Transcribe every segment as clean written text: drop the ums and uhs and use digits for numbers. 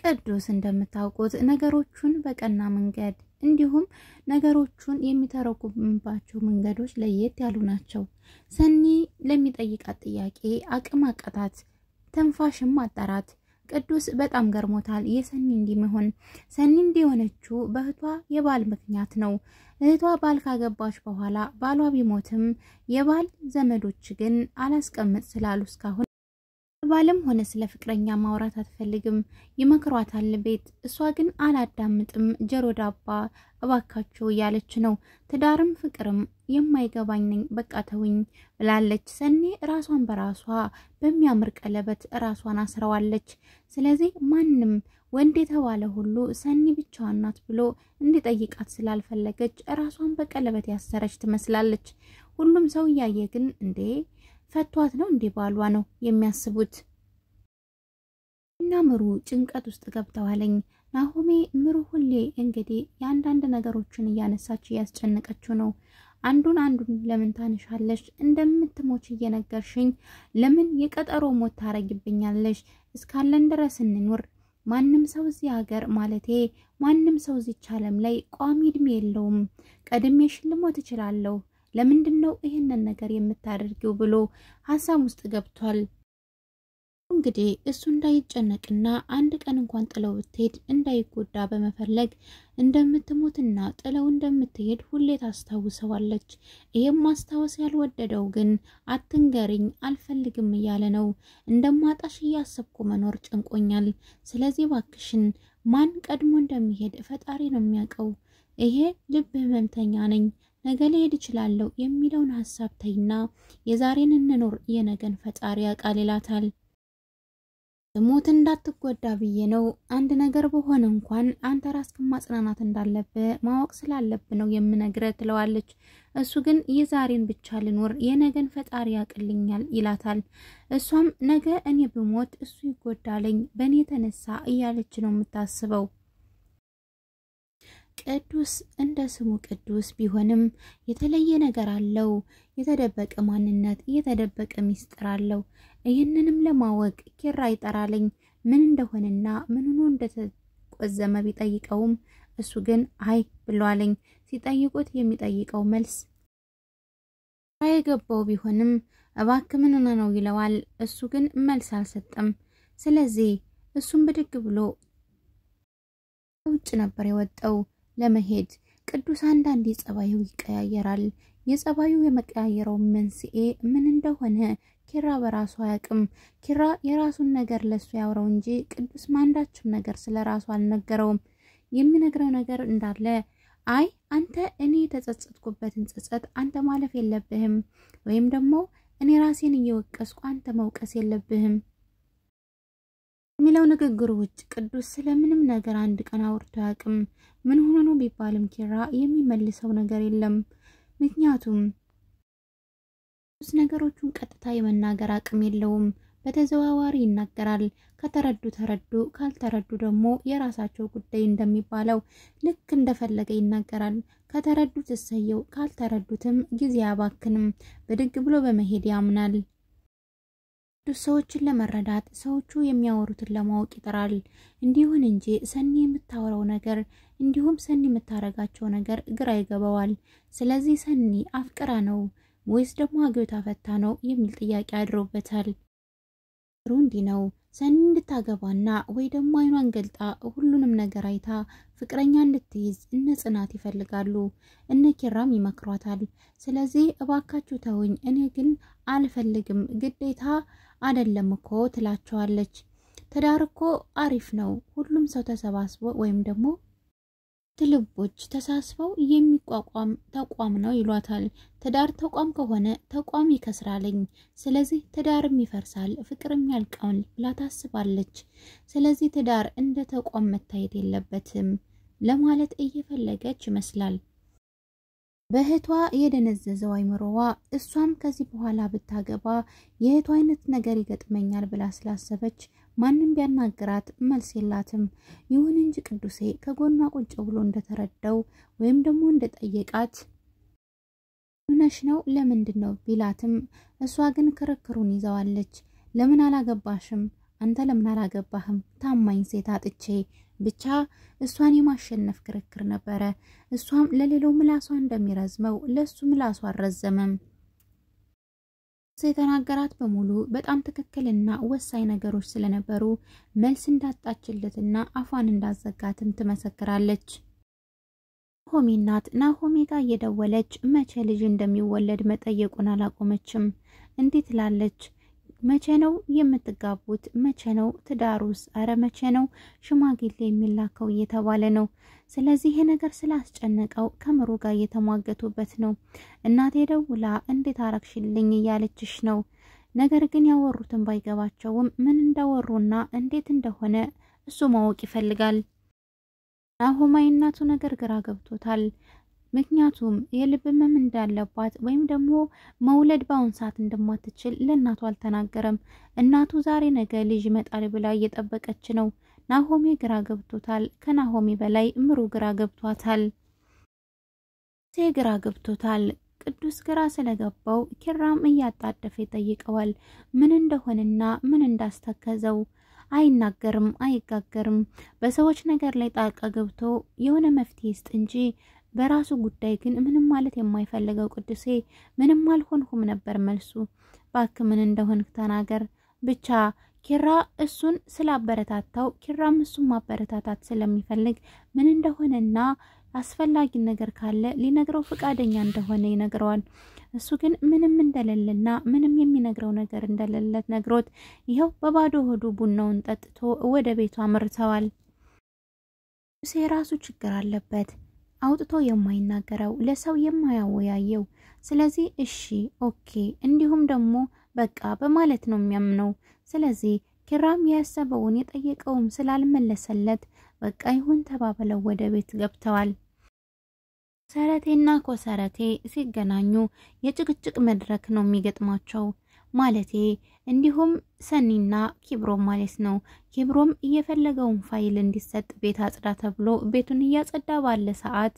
ቅዱስ እንደምታውቁት ነገሮቹን በቀና መንገድ እንዲሁም ነገሮቹን የሚተረጉምባቸው መንገዶች ለየት ያሉ ናቸው። ሰኒ ለሚጠይቃት ጥያቄ አቅም አቃታት፣ ተንፋሽም አጣራት። ቅዱስ በጣም ገርሞታል የሰኒ እንዲመሆን። ሰኒ እንዲሆነችው በእህቷ የባል ምክንያት ነው። እህቷ ባል ካገባች በኋላ ባሏ ቢሞትም የባል ዘመዶች ግን አላስቀምጥ ስላሉ እስካሁን ባልም ሆነ ስለ ፍቅረኛ ማውራት አትፈልግም። ይመክሯታል ቤት፣ እሷ ግን አላዳምጥም ጀሮ ዳባ እባካችሁ እያለች ነው። ትዳርም ፍቅርም የማይገባኝ ነኝ በቃ ተውኝ ብላለች። ሰኒ ራሷን በራሷ በሚያምር ቀለበት ራሷን አስረዋለች። ስለዚህ ማንም ወንድ የተባለ ሁሉ ሰኒ ብቻዋን ናት ብሎ እንዲጠይቃት ስላልፈለገች ራሷን በቀለበት ያሰረች ትመስላለች። ሁሉም ሰው ያየ ግን እንዴ ፈቷት ነው እንዴ ባሏ ነው የሚያስቡት። እና ምሩ ጭንቀት ውስጥ ገብተዋለኝ። ናሆሜ ምሩ ሁሌ እንግዲህ ያንዳንድ ነገሮችን እያነሳች ያስጨነቀችው ነው። አንዱን ለምን ታነሻለሽ? እንደምትሞች እየነገርሽኝ ለምን የቀጠሮ ሞት ታረግብኛለሽ? እስካለን ድረስ እንኑር። ማንም ሰው እዚህ ሀገር ማለቴ ማንም ሰው እዚህ ዓለም ላይ ቋሚ እድሜ የለውም። ቀድሜሽ ልሞት እችላለሁ። ለምንድነው ይሄንን ነገር የምታደርጊው ብሎ ሐሳብ ውስጥ ገብቷል። እንግዲህ እሱ እንዳይጨነቅና አንድ ቀን እንኳን ጥለው ብትሄድ እንዳይጎዳ በመፈለግ እንደምትሞትና ጥለው እንደምትሄድ ሁሌ ታስታውሰዋለች። ይሄም ማስታወስ ያልወደደው ግን አትንገሪኝ አልፈልግም እያለ ነው። እንደማጣሽ እያሰብኩ መኖር ጨንቆኛል። ስለዚህ ባክሽን ማን ቀድሞ እንደሚሄድ ፈጣሪ ነው የሚያውቀው። ይሄ ልብ ህመምተኛ ነኝ ነገ ልሄድ እችላለሁ የሚለውን ሐሳብ ተይና የዛሬን እንኖር የነገን ፈጣሪ ያውቃል ይላታል። ሞት እንዳትጎዳ ብዬ ነው። አንድ ነገር በሆነ እንኳን አንተ ራስህን ማጽናናት እንዳለብህ ማወቅ ስላለብህ ነው የምነግርህ ትለዋለች። እሱ ግን የዛሬን ብቻ ልኖር የነገን ፈጣሪ ያውቅልኛል ይላታል። እሷም ነገ እኔ ብሞት እሱ ይጎዳልኝ በእኔ ተነሳ እያለች ነው የምታስበው። ቅዱስ እንደ ስሙ ቅዱስ ቢሆንም የተለየ ነገር አለው። የተደበቀ ማንነት፣ የተደበቀ ሚስጥር አለው። ይህንንም ለማወቅ ኪራ ይጠራልኝ ምን እንደሆነና ምን ሆኖ እንደተቆዘመ ቢጠይቀውም እሱ ግን አይ ብሏልኝ። ሲጠይቁት የሚጠይቀው መልስ አይገባው ቢሆንም እባክህ ምን ነው ይለዋል። እሱ ግን መልስ አልሰጠም። ስለዚህ እሱም ብድግ ብሎ ውጭ ነበር የወጣው ለመሄድ። ቅዱስ አንዳንዴ ጸባዩ ይቀያየራል። የጸባዩ የመቀያየረው መንስኤ ምን እንደሆነ ኪራ በራሱ አያውቅም። ኪራ የራሱን ነገር ለሱ ያወራው እንጂ ቅዱስ ማንዳችም ነገር ስለራሱ አልነገረውም። የሚነግረው ነገር እንዳለ አይ አንተ እኔ ተጸጸትኩበትን ጸጸት አንተ ማለፍ የለብህም ወይም ደግሞ እኔ ራሴን እየወቀስኩ አንተ መውቀስ የለብህም ሚለው ንግግሩ ውጭ ቅዱስ ስለምንም ነገር አንድ ቀን አውርቶ ያቅም። ምን ሆኖ ነው ቢባልም ኪራ የሚመልሰው ነገር የለም። ምክንያቱም ነገሮቹን ቀጥታ የመናገር አቅም የለውም። በተዘዋዋሪ ይናገራል። ከተረዱ ተረዱ፣ ካልተረዱ ደግሞ የራሳቸው ጉዳይ እንደሚባለው ልክ እንደፈለገ ይናገራል። ከተረዱት እሰየው፣ ካልተረዱትም ጊዜ ያባክንም ብድግ ብሎ በመሄድ ያምናል። ሰዎችን ለመረዳት ሰዎቹ የሚያወሩትን ለማወቅ ይጥራል። እንዲሁን እንጂ ሰኒ የምታወራው ነገር እንዲሁም ሰኒ የምታረጋቸው ነገር ግራ ይገባዋል። ስለዚህ ሰኒ አፍቅራ ነው ወይስ ደግሞ አግብታ ፈታ ነው የሚል ጥያቄ አድሮበታል። ሩንዲ ነው ሰኒ እንድታገባና ወይ ደግሞ አይኗን ገልጣ ሁሉንም ነገር አይታ ፍቅረኛ እንድትይዝ እነ ጽናት ይፈልጋሉ። እነ ኪራም ይመክሯታል። ስለዚህ እባካችሁ ተውኝ እኔ ግን አልፈልግም ግዴታ አይደለም እኮ ትላቸዋለች። ትዳር እኮ አሪፍ ነው ሁሉም ሰው ተሰባስቦ ወይም ደግሞ ልቦች ተሳስበው የሚቋቋም ተቋም ነው ይሏታል። ትዳር ተቋም ከሆነ ተቋም ይከስራልኝ። ስለዚህ ትዳርም ይፈርሳል ፍቅርም ያልቃል ብላ ታስባለች። ስለዚህ ትዳር እንደ ተቋም መታየት የለበትም ለማለት እየፈለገች ይመስላል። በእህቷ የደነዘዘው አይምሮዋ እሷም ከዚህ በኋላ ብታገባ የእህቷ አይነት ነገር ይገጥመኛል ብላ ስላሰበች ማንንም ቢያናግራት መልስ የላትም። ይሁን እንጂ ቅዱሴ ከጎኗ ቁጭ ብሎ እንደተረዳው ወይም ደግሞ እንደጠየቃት ምንሽ ነው ለምንድነው ቢላትም እሷ ግን ክርክሩን ይዛዋለች። ለምን አላገባሽም አንተ ለምን አላገባህም? ታማኝ ሴት አጥቼ ብቻ እሷን የማሸነፍ ክርክር ነበረ። እሷም ለሌላው ምላሷ እንደሚረዝመው ለሱ ምላሷ አልረዘመም። የተናገራት በሙሉ በጣም ትክክልና ወሳኝ ነገሮች ስለነበሩ መልስ እንዳጣችለትና አፏን እንዳዘጋትም ትመሰክራለች። ናሆሚ እናት ናሆሚ ጋር እየደወለች መቼ ልጅ እንደሚወለድ መጠየቁን አላቆመችም። እንዴት ላለች መቼ ነው የምትጋቡት? መቼ ነው ትዳሩስ? አረ መቼ ነው ሽማግሌ የሚላከው እየተባለ ነው። ስለዚህ ይሄ ነገር ስላስጨነቀው ከምሩ ጋር እየተሟገቱበት ነው። እናቴ ደውላ እንዴት አረክሽልኝ እያለችሽ ነው። ነገር ግን ያወሩትን ባይገባቸውም ምን እንዳወሩና እንዴት እንደሆነ እሱ ማወቅ ይፈልጋል። ናሆሚ እናቱ ነገር ግራ ገብቶታል። ምክንያቱም የልብ ህመም እንዳለባት ወይም ደግሞ መውለድ ባውን ሰዓት እንደማትችል ለእናቱ አልተናገረም። እናቱ ዛሬ ነገ ልጅ ይመጣል ብላ እየጠበቀች ነው። ናሆሚ ግራ ገብቶታል። ከናሆሚ በላይ ምሩ ግራ ገብቷታል። ግራ ገብቶታል። ቅዱስ ግራ ስለገባው ኪራም እያጣደፈ ይጠይቀዋል ምን እንደሆነና ምን እንዳስተከዘው። አይናገርም፣ አይጋገርም። በሰዎች ነገር ላይ ጣልቃ ገብቶ የሆነ መፍትሄ ይስጥ እንጂ በራሱ ጉዳይ ግን ምንም ማለት የማይፈልገው ቅዱሴ ምንም አልሆንኩም ነበር መልሱ። ባክ ምን እንደሆንክ ተናገር ብቻ። ኪራ እሱን ስላበረታታው ኪራም እሱን ማበረታታት ስለሚፈልግ ምን እንደሆነና አስፈላጊ ነገር ካለ ሊነግረው ፈቃደኛ እንደሆነ ይነግረዋል። እሱ ግን ምንም እንደሌለና ምንም የሚነግረው ነገር እንደሌለ ነግሮት ይሄው በባዶ ሆዱ ቡናውን ጠጥቶ ወደ ቤቱ አምርተዋል። ቅዱሴ ራሱ ችግር አለበት፣ አውጥቶ የማይናገረው ለሰው የማያወያየው። ስለዚህ እሺ ኦኬ እንዲሁም ደግሞ በቃ በማለት ነው የሚያምነው። ስለዚህ ኪራም ያሰበውን የጠየቀውም ስላልመለሰለት በቃ ይሁን ተባብለው ወደ ቤት ገብተዋል። ሰረቴና ኮሰረቴ ሲገናኙ የጭቅጭቅ መድረክ ነው የሚገጥማቸው። ማለቴ እንዲሁም ሰኒና ኪብሮም ማለት ነው። ኪብሮም እየፈለገውን ፋይል እንዲሰጥ ቤት አጽዳ ተብሎ ቤቱን እያጸዳ ባለ ሰዓት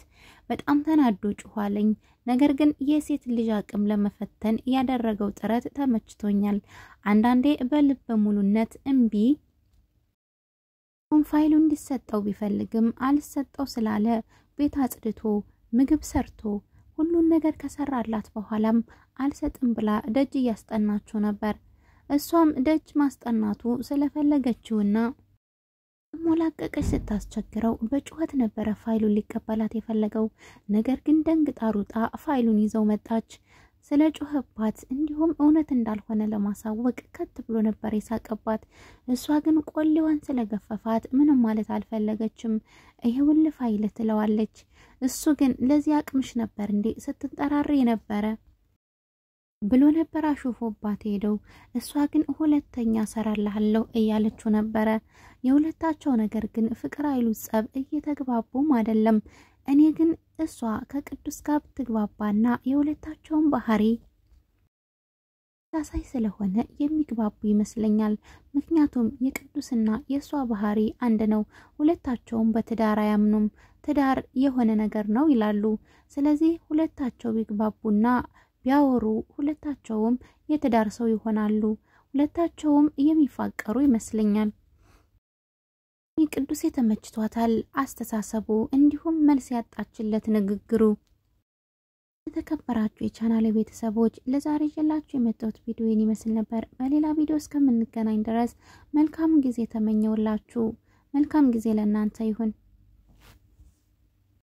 በጣም ተናዶ ጮኋለኝ። ነገር ግን የሴት ልጅ አቅም ለመፈተን ያደረገው ጥረት ተመችቶኛል። አንዳንዴ በልበ ሙሉነት እምቢ ፋይሉ እንዲሰጠው ቢፈልግም አልሰጠው ስላለ ቤት አጽድቶ ምግብ ሰርቶ ሁሉን ነገር ከሰራላት በኋላም አልሰጥም ብላ ደጅ ያስጠናቸው ነበር። እሷም ደጅ ማስጠናቱ ስለፈለገችውና ሞላቀቀች ስታስቸግረው በጩኸት ነበር ፋይሉን ሊቀበላት የፈለገው። ነገር ግን ደንግጣ ሩጣ ፋይሉን ይዘው መጣች። ስለ ጩኸባት እንዲሁም እውነት እንዳልሆነ ለማሳወቅ ከት ብሎ ነበር የሳቀባት። እሷ ግን ቆሌዋን ስለገፈፋት ምንም ማለት አልፈለገችም። ይሄውል ፋይል ትለዋለች። እሱ ግን ለዚህ አቅምሽ ነበር እንዴ ስትጠራሪ ነበረ ብሎ ነበር አሹፎባት ሄደው። እሷ ግን ሁለተኛ ሰራልሃለሁ እያለችው ነበረ። የሁለታቸው ነገር ግን ፍቅር አይሉ ጸብ እየተግባቡም አይደለም። እኔ ግን እሷ ከቅዱስ ጋር ትግባባና የሁለታቸውን ባህሪ ታሳይ ስለሆነ የሚግባቡ ይመስለኛል። ምክንያቱም የቅዱስና የሷ ባህሪ አንድ ነው። ሁለታቸውም በትዳር አያምኑም። ትዳር የሆነ ነገር ነው ይላሉ። ስለዚህ ሁለታቸው ቢግባቡና ቢያወሩ ሁለታቸውም የትዳር ሰው ይሆናሉ። ሁለታቸውም የሚፋቀሩ ይመስለኛል። ቅዱስ የተመችቷታል አስተሳሰቡ እንዲሁም መልስ ያጣችለት ንግግሩ። የተከበራችሁ የቻናሌ ቤተሰቦች ለዛሬ ይዤላችሁ የመጣሁት ቪዲዮ ይመስል ነበር። በሌላ ቪዲዮ እስከምንገናኝ ድረስ መልካም ጊዜ ተመኘውላችሁ። መልካም ጊዜ ለእናንተ ይሁን።